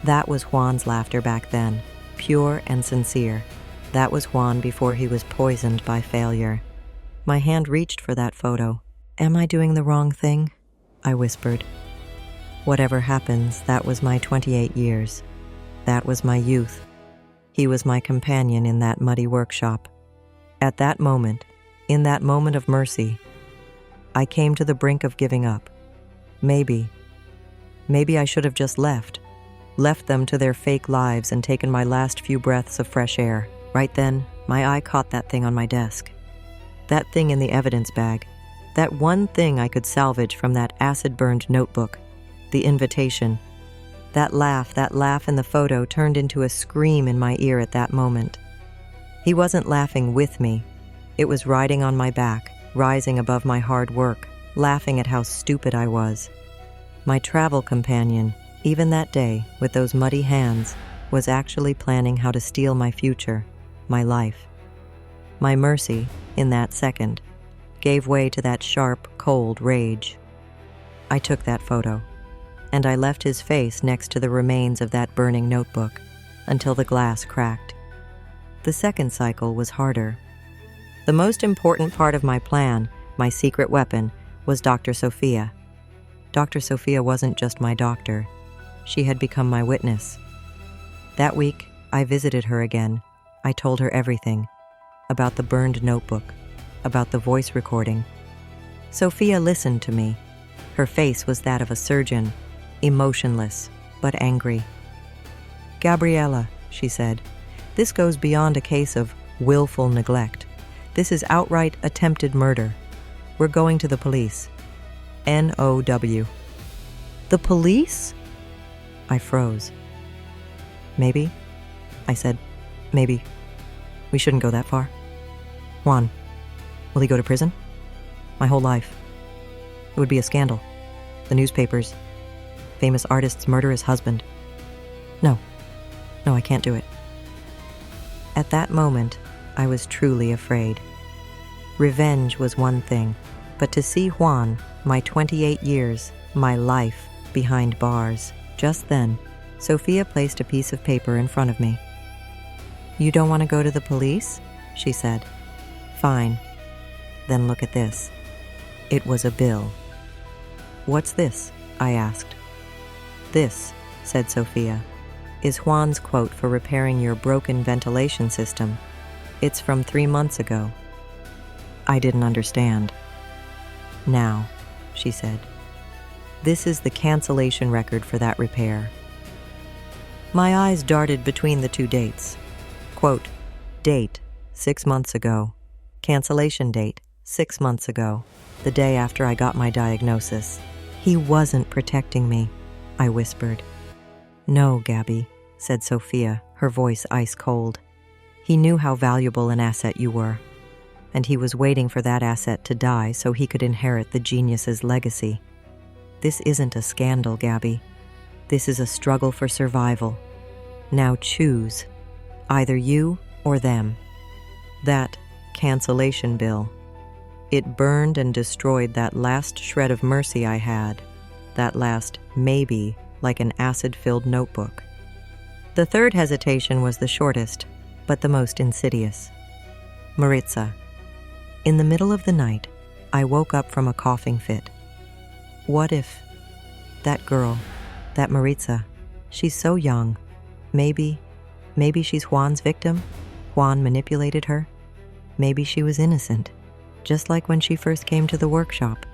that was Juan's laughter back then, pure and sincere. That was Juan before he was poisoned by failure. My hand reached for that photo. Am I doing the wrong thing? I whispered. Whatever happens, that was my 28 years. That was my youth. He was my companion in that muddy workshop. At that moment, in that moment of mercy, I came to the brink of giving up. Maybe I should have just left them to their fake lives and taken my last few breaths of fresh air. Right then, my eye caught that thing on my desk. That thing in the evidence bag. That one thing I could salvage from that acid-burned notebook. The invitation. That laugh in the photo turned into a scream in my ear at that moment. He wasn't laughing with me. It was riding on my back, rising above my hard work, laughing at how stupid I was. My travel companion, even that day, with those muddy hands, was actually planning how to steal my future, my life. My mercy, in that second, gave way to that sharp, cold rage. I took that photo, and I left his face next to the remains of that burning notebook until the glass cracked. The second cycle was harder. The most important part of my plan, my secret weapon, was Dr. Sophia. Dr. Sophia wasn't just my doctor. She had become my witness. That week, I visited her again. I told her everything. About the burned notebook, about the voice recording. Sophia listened to me. Her face was that of a surgeon, emotionless, but angry. "Gabriella," she said, "this goes beyond a case of willful neglect. This is outright attempted murder. We're going to the police. NOW. "The police?" I froze. "Maybe," I said. "Maybe. We shouldn't go that far. Juan, will he go to prison? My whole life. It would be a scandal. The newspapers. Famous artists murder his husband. No, I can't do it." At that moment, I was truly afraid. Revenge was one thing, but to see Juan, my 28 years, my life, behind bars, just then, Sophia placed a piece of paper in front of me. "You don't want to go to the police?" she said. "Fine. Then look at this." It was a bill. "What's this?" I asked. "This," said Sophia, "is Juan's quote for repairing your broken ventilation system. It's from 3 months ago." I didn't understand. "Now," she said, "this is the cancellation record for that repair." My eyes darted between the two dates. Quote, date, 6 months ago. Cancellation date, 6 months ago, the day after I got my diagnosis. "He wasn't protecting me," I whispered. "No, Gabby," said Sophia, her voice ice cold. "He knew how valuable an asset you were, and he was waiting for that asset to die so he could inherit the genius's legacy. This isn't a scandal, Gabby. This is a struggle for survival. Now choose, either you or them." That cancellation bill. It burned and destroyed that last shred of mercy I had, that last maybe, like an acid-filled notebook. The third hesitation was the shortest, but the most insidious. Maritza. In the middle of the night, I woke up from a coughing fit. What if that girl, that Maritza, she's so young. Maybe she's Juan's victim? Juan manipulated her? Maybe she was innocent, just like when she first came to the workshop.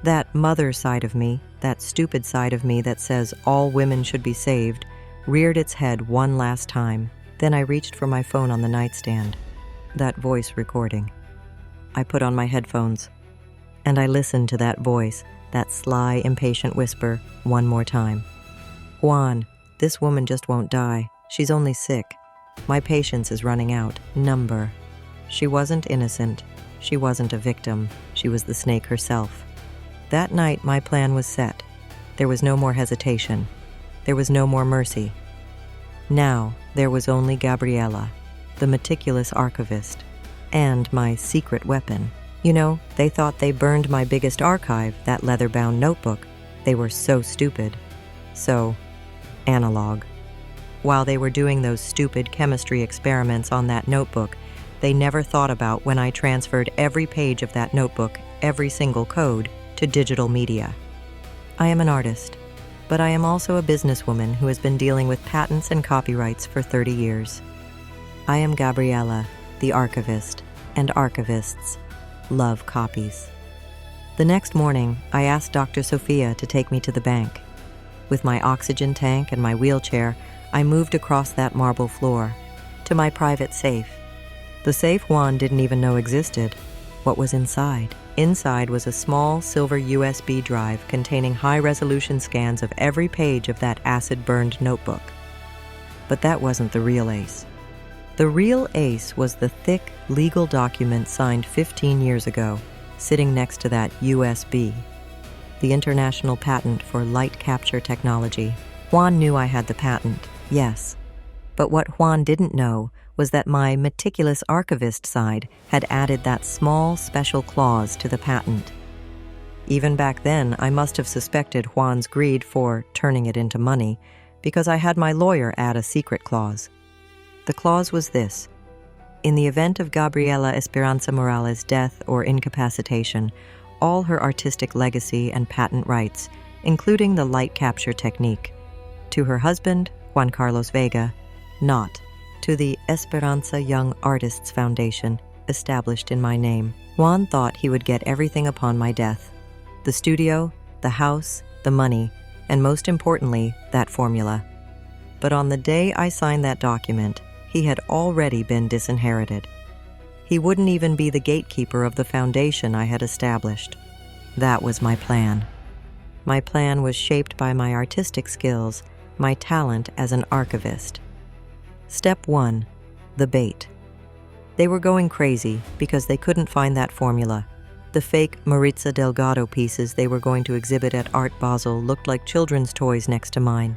That mother side of me, that stupid side of me that says all women should be saved, reared its head one last time. Then I reached for my phone on the nightstand. That voice recording. I put on my headphones, and I listened to that voice, that sly, impatient whisper, one more time. "Juan, this woman just won't die. She's only sick. My patience is running out. Number." She wasn't innocent. She wasn't a victim. She was the snake herself. That night, my plan was set. There was no more hesitation. There was no more mercy. Now, there was only Gabriella, the meticulous archivist, and my secret weapon. You know, they thought they burned my biggest archive, that leather-bound notebook. They were so stupid. So analog. While they were doing those stupid chemistry experiments on that notebook, they never thought about when I transferred every page of that notebook, every single code, to digital media. I am an artist, but I am also a businesswoman who has been dealing with patents and copyrights for 30 years. I am Gabriella, the archivist, and archivists love copies. The next morning, I asked Dr. Sophia to take me to the bank. With my oxygen tank and my wheelchair, I moved across that marble floor to my private safe. The safe Juan didn't even know existed. What was inside? Inside was a small silver USB drive containing high-resolution scans of every page of that acid-burned notebook. But that wasn't the real ace. The real ace was the thick, legal document signed 15 years ago, sitting next to that USB, the international patent for light capture technology. Juan knew I had the patent, yes. But what Juan didn't know was that my meticulous archivist side had added that small special clause to the patent. Even back then, I must have suspected Juan's greed for turning it into money because I had my lawyer add a secret clause. The clause was this: in the event of Gabriela Esperanza Morales' death or incapacitation, all her artistic legacy and patent rights, including the light capture technique, to her husband, Juan Carlos Vega, not to the Esperanza Young Artists Foundation, established in my name. Juan thought he would get everything upon my death: the studio, the house, the money, and most importantly, that formula. But on the day I signed that document, he had already been disinherited. He wouldn't even be the gatekeeper of the foundation I had established. That was my plan. My plan was shaped by my artistic skills, my talent as an archivist. Step 1. The bait. They were going crazy because they couldn't find that formula. The fake Maritza Delgado pieces they were going to exhibit at Art Basel looked like children's toys next to mine.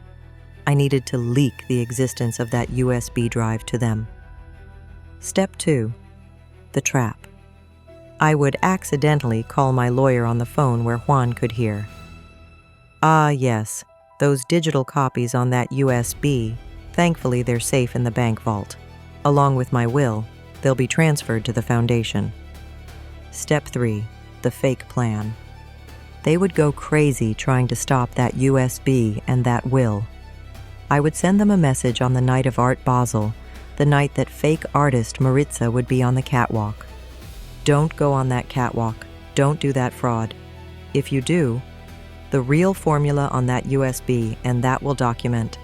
I needed to leak the existence of that USB drive to them. Step 2. The trap. I would accidentally call my lawyer on the phone where Juan could hear. Ah, yes, those digital copies on that USB. Thankfully, they're safe in the bank vault. Along with my will, they'll be transferred to the foundation. Step 3. The fake plan. They would go crazy trying to stop that USB and that will. I would send them a message on the night of Art Basel, the night that fake artist Maritza would be on the catwalk. Don't go on that catwalk. Don't do that fraud. If you do, the real formula on that USB, and that will document.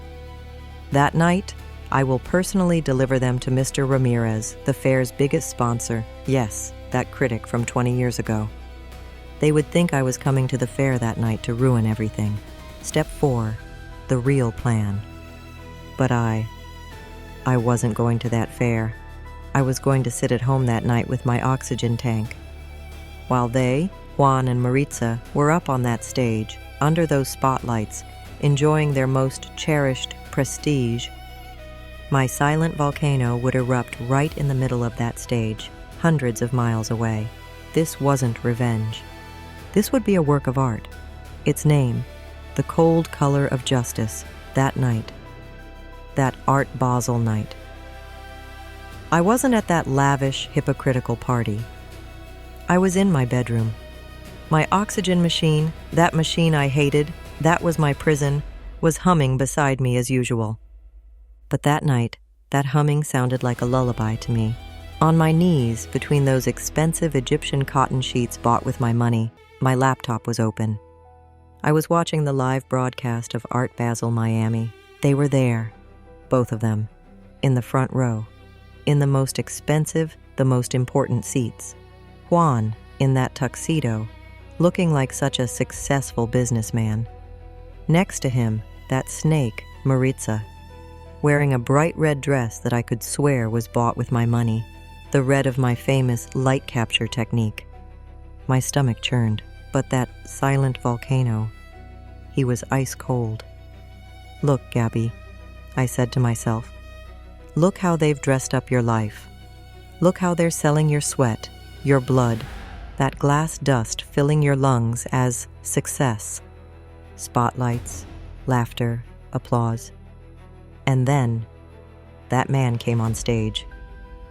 That night, I will personally deliver them to Mr. Ramirez, the fair's biggest sponsor. Yes, that critic from 20 years ago. They would think I was coming to the fair that night to ruin everything. Step 4. The real plan. But I wasn't going to that fair. I was going to sit at home that night with my oxygen tank. While they, Juan and Maritza, were up on that stage, under those spotlights, enjoying their most cherished prestige, my silent volcano would erupt right in the middle of that stage, hundreds of miles away. This wasn't revenge. This would be a work of art. Its name, The Cold Color of Justice, that night. That Art Basel night. I wasn't at that lavish, hypocritical party. I was in my bedroom. My oxygen machine, that machine I hated, that was my prison, was humming beside me as usual. But that night, that humming sounded like a lullaby to me. On my knees, between those expensive Egyptian cotton sheets bought with my money, my laptop was open. I was watching the live broadcast of Art Basel Miami. They were there, both of them, in the front row, in the most expensive, the most important seats. Juan, in that tuxedo, looking like such a successful businessman. Next to him, that snake, Maritza, wearing a bright red dress that I could swear was bought with my money, the red of my famous light capture technique. My stomach churned, but that silent volcano, he was ice cold. Look, Gabby, I said to myself. Look how they've dressed up your life. Look how they're selling your sweat, your blood, that glass dust filling your lungs as success. Spotlights, laughter, applause. And then, that man came on stage.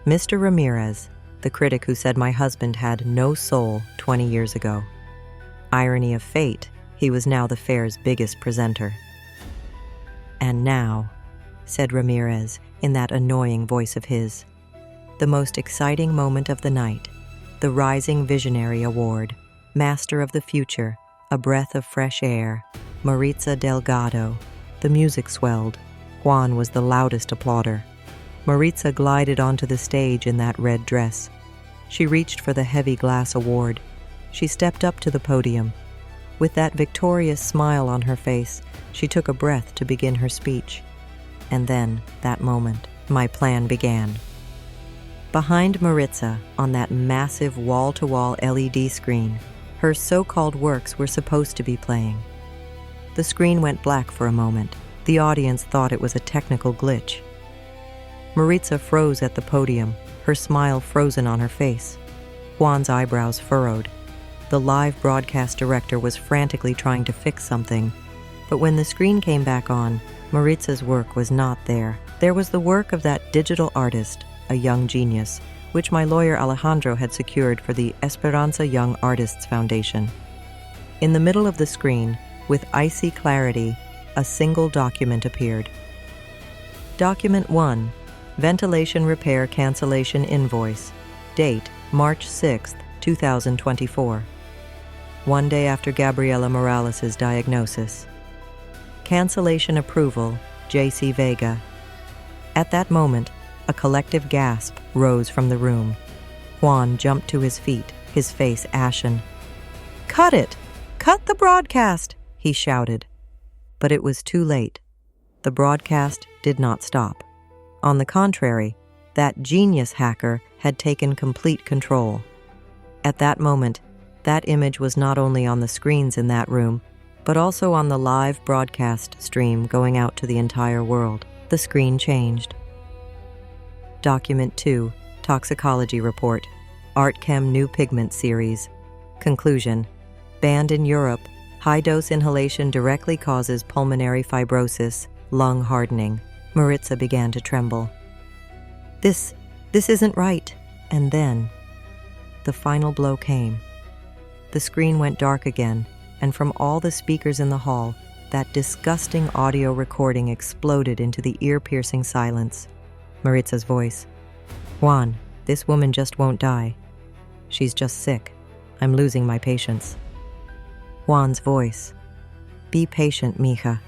Mr. Ramirez, the critic who said my husband had no soul 20 years ago. Irony of fate, he was now the fair's biggest presenter. And now, said Ramirez in that annoying voice of his, the most exciting moment of the night, the Rising Visionary Award, Master of the Future, a breath of fresh air, Maritza Delgado. The music swelled. Juan was the loudest applauder. Maritza glided onto the stage in that red dress. She reached for the heavy glass award. She stepped up to the podium. With that victorious smile on her face, she took a breath to begin her speech. And then, that moment, my plan began. Behind Maritza, on that massive wall-to-wall LED screen, her so-called works were supposed to be playing. The screen went black for a moment, The audience thought it was a technical glitch. Maritza froze at the podium, her smile frozen on her face. Juan's eyebrows furrowed. The live broadcast director was frantically trying to fix something, but when the screen came back on, Maritza's work was not there. There was the work of that digital artist, a young genius, which my lawyer Alejandro had secured for the Esperanza Young Artists Foundation. In the middle of the screen, with icy clarity, a single document appeared. Document 1, Ventilation Repair Cancellation Invoice. Date, March 6, 2024. One day after Gabriela Morales' diagnosis. Cancellation approval, J.C. Vega. At that moment, a collective gasp rose from the room. Juan jumped to his feet, his face ashen. "Cut it! Cut the broadcast!" he shouted. But it was too late. The broadcast did not stop. On the contrary, that genius hacker had taken complete control. At that moment, that image was not only on the screens in that room, but also on the live broadcast stream going out to the entire world. The screen changed. Document 2, Toxicology Report, ArtChem New Pigment Series. Conclusion: banned in Europe, high-dose inhalation directly causes pulmonary fibrosis, lung hardening. Maritza began to tremble. This isn't right. And then, the final blow came. The screen went dark again, and from all the speakers in the hall, that disgusting audio recording exploded into the ear-piercing silence. Maritza's voice. "Juan, this woman just won't die. She's just sick. I'm losing my patience." Juan's voice. "Be patient, mija.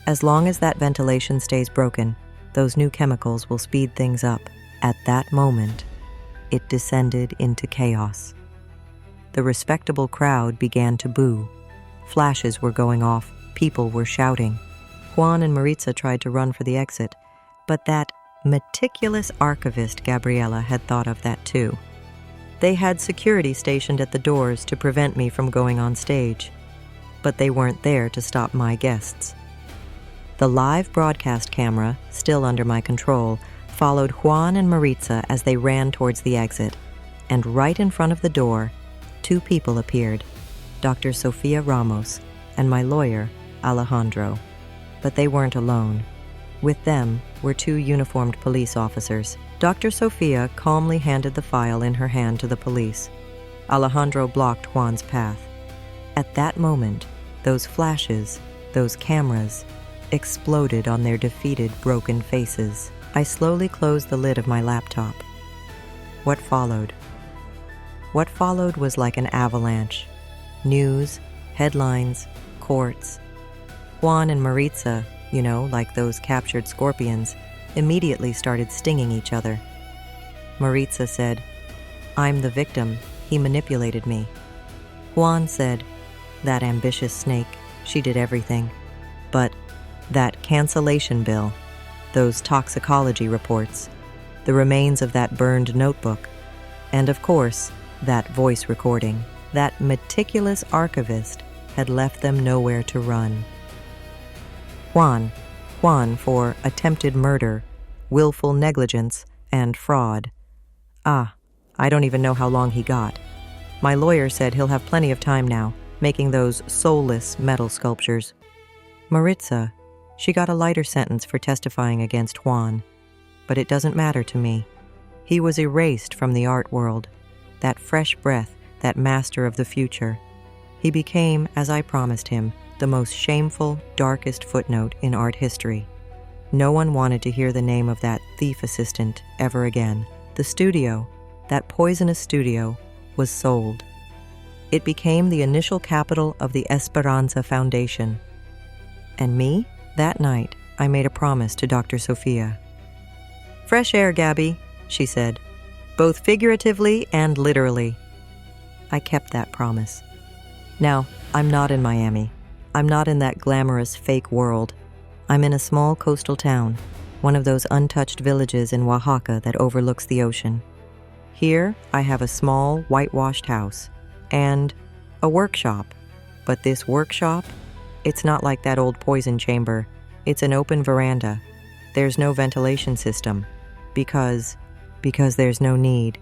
As long as that ventilation stays broken, those new chemicals will speed things up." At that moment, it descended into chaos. The respectable crowd began to boo. Flashes were going off, people were shouting. Juan and Maritza tried to run for the exit, but that meticulous archivist Gabriela had thought of that too. They had security stationed at the doors to prevent me from going on stage, but they weren't there to stop my guests. The live broadcast camera, still under my control, followed Juan and Maritza as they ran towards the exit, and right in front of the door, two people appeared, Dr. Sofia Ramos and my lawyer, Alejandro. But they weren't alone. With them were two uniformed police officers. Dr. Sofia calmly handed the file in her hand to the police. Alejandro blocked Juan's path. At that moment, those flashes, those cameras, exploded on their defeated, broken faces. I slowly closed the lid of my laptop. What followed? What followed was like an avalanche. News, headlines, courts. Juan and Maritza, like those captured scorpions, immediately started stinging each other. Maritza said, "I'm the victim. He manipulated me." Juan said, "That ambitious snake, she did everything." But that cancellation bill, those toxicology reports, the remains of that burned notebook, and of course, that voice recording, that meticulous archivist had left them nowhere to run. Juan for attempted murder, willful negligence, and fraud. I don't even know how long he got. My lawyer said he'll have plenty of time now, making those soulless metal sculptures. Maritza, she got a lighter sentence for testifying against Juan, but it doesn't matter to me. He was erased from the art world, that fresh breath, that master of the future. He became, as I promised him, the most shameful, darkest footnote in art history. No one wanted to hear the name of that thief assistant ever again. The studio, that poisonous studio, was sold. It became the initial capital of the Esperanza Foundation. And me? That night, I made a promise to Dr. Sofia. "Fresh air, Gabby," she said, "both figuratively and literally." I kept that promise. Now, I'm not in Miami. I'm not in that glamorous fake world. I'm in a small coastal town, one of those untouched villages in Oaxaca that overlooks the ocean. Here, I have a small, whitewashed house and a workshop. But this workshop, it's not like that old poison chamber. It's an open veranda. There's no ventilation system. Because there's no need.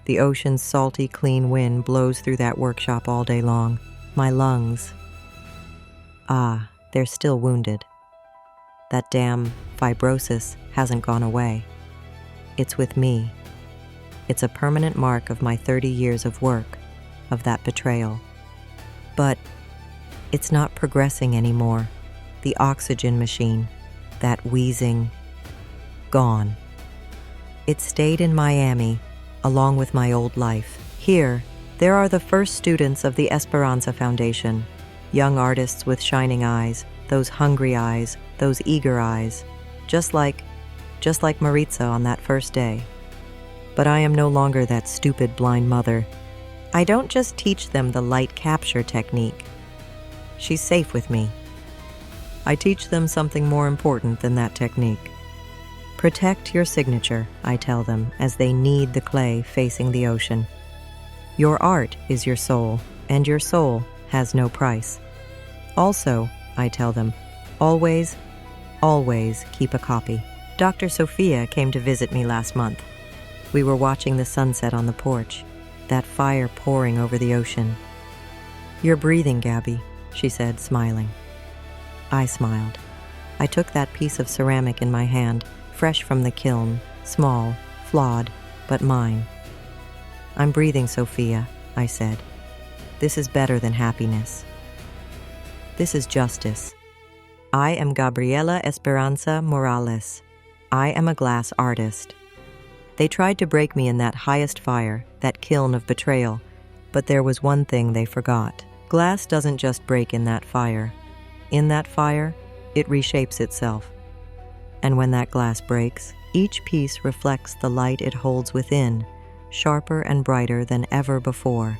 The ocean's salty, clean wind blows through that workshop all day long. My lungs. They're still wounded. That damn fibrosis hasn't gone away. It's with me. It's a permanent mark of my 30 years of work, of that betrayal. But it's not progressing anymore. The oxygen machine, that wheezing, gone. It stayed in Miami, along with my old life. Here, there are the first students of the Esperanza Foundation, young artists with shining eyes, those hungry eyes, those eager eyes, just like Maritza on that first day. But I am no longer that stupid blind mother. I don't just teach them the light capture technique. She's safe with me. I teach them something more important than that technique. Protect your signature, I tell them, as they knead the clay facing the ocean. Your art is your soul, and your soul has no price. Also, I tell them, always keep a copy. Dr. Sophia came to visit me last month. We were watching the sunset on the porch, that fire pouring over the ocean. "You're breathing, Gabby," she said, smiling. I smiled. I took that piece of ceramic in my hand, fresh from the kiln, small, flawed, but mine. "I'm breathing, Sophia," I said. "This is better than happiness. This is justice. I am Gabriela Esperanza Morales. I am a glass artist." They tried to break me in that highest fire, that kiln of betrayal, but there was one thing they forgot. Glass doesn't just break in that fire. In that fire, it reshapes itself. And when that glass breaks, each piece reflects the light it holds within, sharper and brighter than ever before.